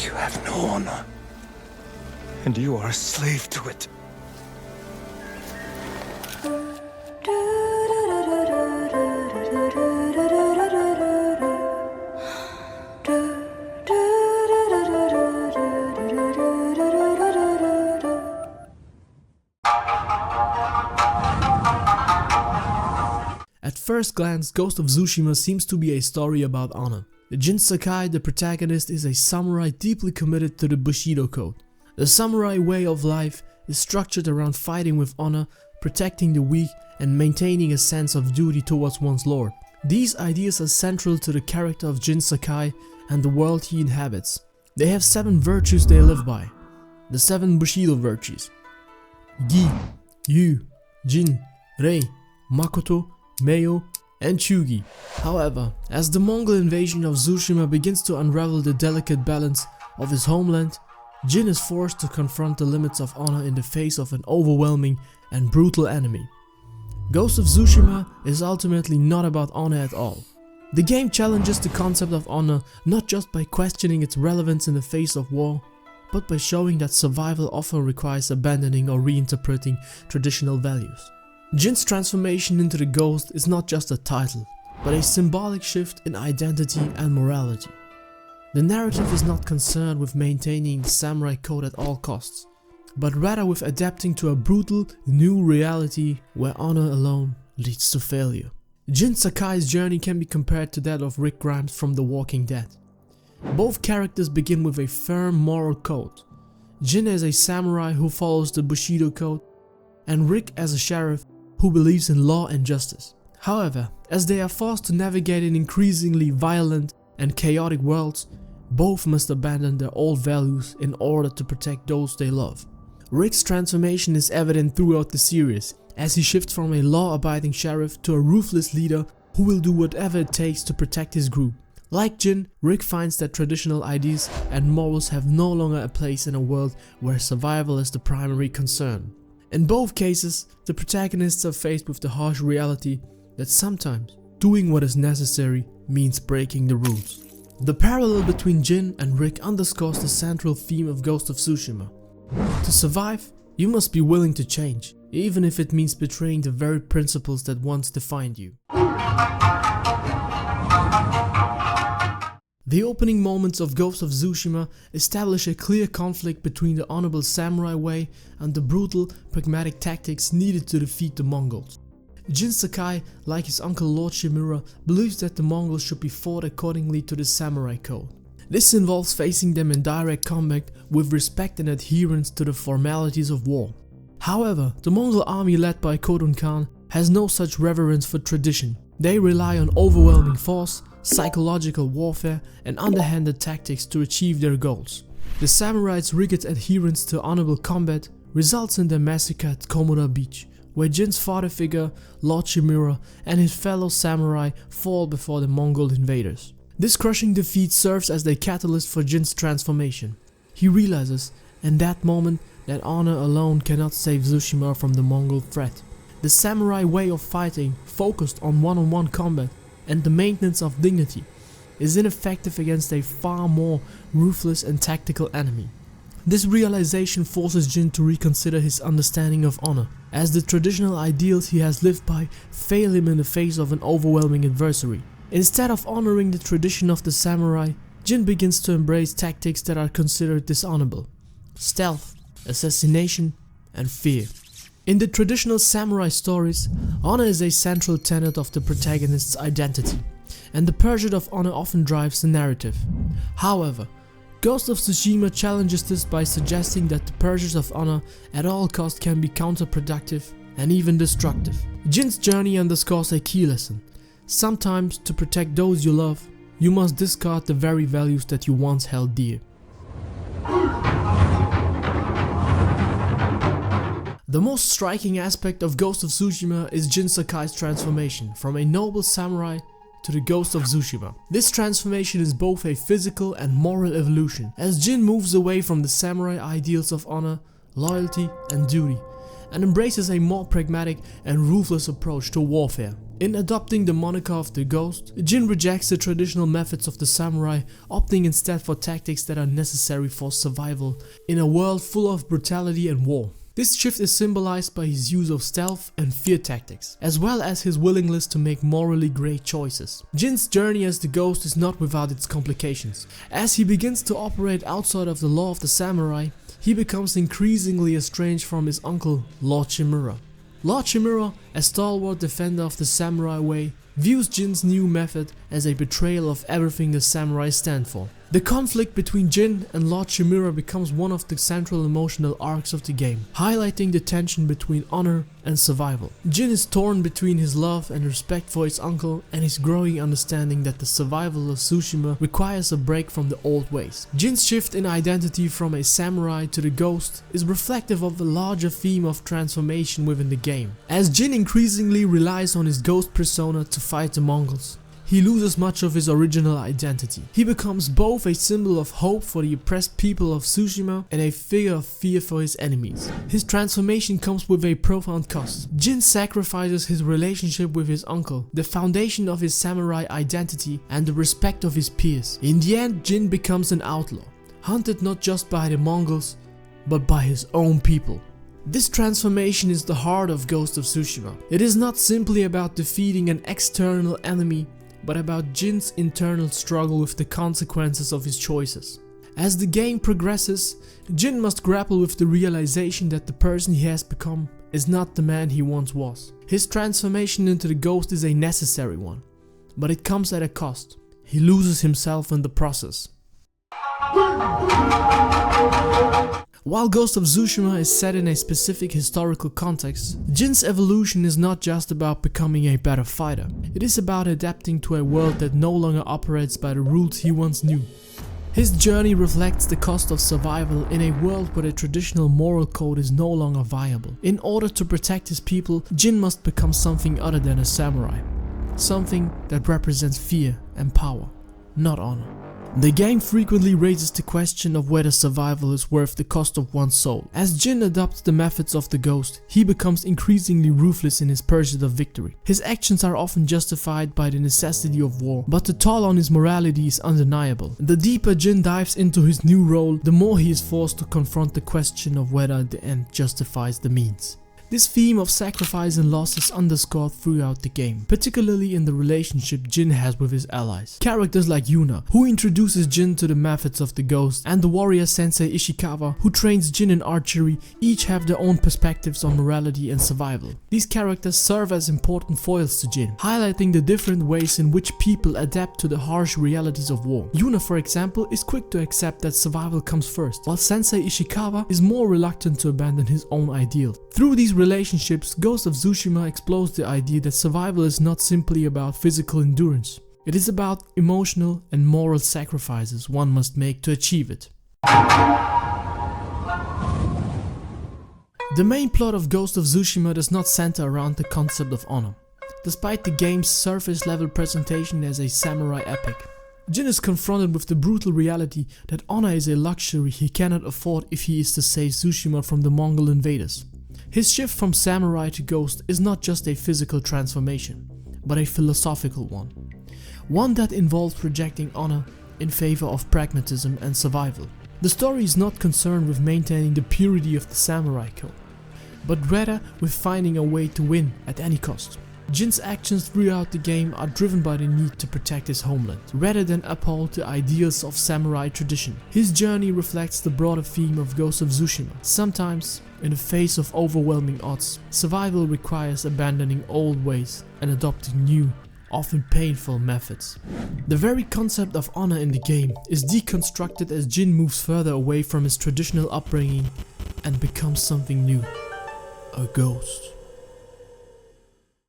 You have no honor, and you are a slave to it. At first glance, Ghost of Tsushima seems to be a story about honor. Jin Sakai, the protagonist, is a samurai deeply committed to the Bushido code. The samurai way of life is structured around fighting with honor, protecting the weak, and maintaining a sense of duty towards one's lord. These ideas are central to the character of Jin Sakai and the world he inhabits. They have 7 virtues they live by. The 7 Bushido virtues: Gi, Yu, Jin, Rei, Makoto, Meiyo, and Chugi. However, as the Mongol invasion of Tsushima begins to unravel the delicate balance of his homeland, Jin is forced to confront the limits of honor in the face of an overwhelming and brutal enemy. Ghost of Tsushima is ultimately not about honor at all. The game challenges the concept of honor not just by questioning its relevance in the face of war, but by showing that survival often requires abandoning or reinterpreting traditional values. Jin's transformation into the ghost is not just a title, but a symbolic shift in identity and morality. The narrative is not concerned with maintaining the samurai code at all costs, but rather with adapting to a brutal new reality where honor alone leads to failure. Jin Sakai's journey can be compared to that of Rick Grimes from The Walking Dead. Both characters begin with a firm moral code. Jin as a samurai who follows the Bushido code, and Rick as a sheriff who believes in law and justice. However, as they are forced to navigate in increasingly violent and chaotic worlds, both must abandon their old values in order to protect those they love. Rick's transformation is evident throughout the series, as he shifts from a law-abiding sheriff to a ruthless leader who will do whatever it takes to protect his group. Like Jin, Rick finds that traditional ideas and morals have no longer a place in a world where survival is the primary concern. In both cases, the protagonists are faced with the harsh reality that sometimes doing what is necessary means breaking the rules. The parallel between Jin and Rick underscores the central theme of Ghost of Tsushima. To survive, you must be willing to change, even if it means betraying the very principles that once defined you. The opening moments of Ghost of Tsushima establish a clear conflict between the honorable samurai way and the brutal, pragmatic tactics needed to defeat the Mongols. Jin Sakai, like his uncle Lord Shimura, believes that the Mongols should be fought accordingly to the samurai code. This involves facing them in direct combat with respect and adherence to the formalities of war. However, the Mongol army led by Khotun Khan has no such reverence for tradition. They rely on overwhelming force, psychological warfare, and underhanded tactics to achieve their goals. The samurai's rigid adherence to honorable combat results in their massacre at Komoda Beach, where Jin's father figure, Lord Shimura, and his fellow samurai fall before the Mongol invaders. This crushing defeat serves as the catalyst for Jin's transformation. He realizes, in that moment, that honor alone cannot save Tsushima from the Mongol threat. The samurai way of fighting, focused on one-on-one combat and the maintenance of dignity, is ineffective against a far more ruthless and tactical enemy. This realization forces Jin to reconsider his understanding of honor, as the traditional ideals he has lived by fail him in the face of an overwhelming adversary. Instead of honoring the tradition of the samurai, Jin begins to embrace tactics that are considered dishonorable: stealth, assassination, and fear. In the traditional samurai stories, honor is a central tenet of the protagonist's identity, and the pursuit of honor often drives the narrative. However, Ghost of Tsushima challenges this by suggesting that the pursuit of honor at all costs can be counterproductive and even destructive. Jin's journey underscores a key lesson. Sometimes, to protect those you love, you must discard the very values that you once held dear. The most striking aspect of Ghost of Tsushima is Jin Sakai's transformation from a noble samurai to the Ghost of Tsushima. This transformation is both a physical and moral evolution, as Jin moves away from the samurai ideals of honor, loyalty, and duty, and embraces a more pragmatic and ruthless approach to warfare. In adopting the moniker of the Ghost, Jin rejects the traditional methods of the samurai, opting instead for tactics that are necessary for survival in a world full of brutality and war. This shift is symbolized by his use of stealth and fear tactics, as well as his willingness to make morally great choices. Jin's journey as the Ghost is not without its complications. As he begins to operate outside of the law of the samurai, he becomes increasingly estranged from his uncle, Lord Shimura. Lord Shimura, a stalwart defender of the samurai way, views Jin's new method as a betrayal of everything the samurai stand for. The conflict between Jin and Lord Shimura becomes one of the central emotional arcs of the game, highlighting the tension between honor and survival. Jin is torn between his love and respect for his uncle and his growing understanding that the survival of Tsushima requires a break from the old ways. Jin's shift in identity from a samurai to the Ghost is reflective of the larger theme of transformation within the game. As Jin increasingly relies on his ghost persona to fight the Mongols, he loses much of his original identity. He becomes both a symbol of hope for the oppressed people of Tsushima and a figure of fear for his enemies. His transformation comes with a profound cost. Jin sacrifices his relationship with his uncle, the foundation of his samurai identity and the respect of his peers. In the end, Jin becomes an outlaw, hunted not just by the Mongols, but by his own people. This transformation is the heart of Ghost of Tsushima. It is not simply about defeating an external enemy, but about Jin's internal struggle with the consequences of his choices. As the game progresses, Jin must grapple with the realization that the person he has become is not the man he once was. His transformation into the Ghost is a necessary one, but it comes at a cost. He loses himself in the process. While Ghost of Tsushima is set in a specific historical context, Jin's evolution is not just about becoming a better fighter. It is about adapting to a world that no longer operates by the rules he once knew. His journey reflects the cost of survival in a world where the traditional moral code is no longer viable. In order to protect his people, Jin must become something other than a samurai. Something that represents fear and power, not honor. The game frequently raises the question of whether survival is worth the cost of one's soul. As Jin adopts the methods of the Ghost, he becomes increasingly ruthless in his pursuit of victory. His actions are often justified by the necessity of war, but the toll on his morality is undeniable. The deeper Jin dives into his new role, the more he is forced to confront the question of whether the end justifies the means. This theme of sacrifice and loss is underscored throughout the game, particularly in the relationship Jin has with his allies. Characters like Yuna, who introduces Jin to the methods of the Ghost, and the warrior sensei Ishikawa, who trains Jin in archery, each have their own perspectives on morality and survival. These characters serve as important foils to Jin, highlighting the different ways in which people adapt to the harsh realities of war. Yuna, for example, is quick to accept that survival comes first, while Sensei Ishikawa is more reluctant to abandon his own ideals. Through these relationships, Ghost of Tsushima explores the idea that survival is not simply about physical endurance. It is about emotional and moral sacrifices one must make to achieve it. The main plot of Ghost of Tsushima does not center around the concept of honor, despite the game's surface level presentation as a samurai epic. Jin is confronted with the brutal reality that honor is a luxury he cannot afford if he is to save Tsushima from the Mongol invaders. His shift from samurai to Ghost is not just a physical transformation, but a philosophical one. One that involves rejecting honor in favor of pragmatism and survival. The story is not concerned with maintaining the purity of the samurai code, but rather with finding a way to win at any cost. Jin's actions throughout the game are driven by the need to protect his homeland, rather than uphold the ideals of samurai tradition. His journey reflects the broader theme of Ghost of Tsushima. Sometimes, in the face of overwhelming odds, survival requires abandoning old ways and adopting new, often painful methods. The very concept of honor in the game is deconstructed as Jin moves further away from his traditional upbringing and becomes something new, a ghost.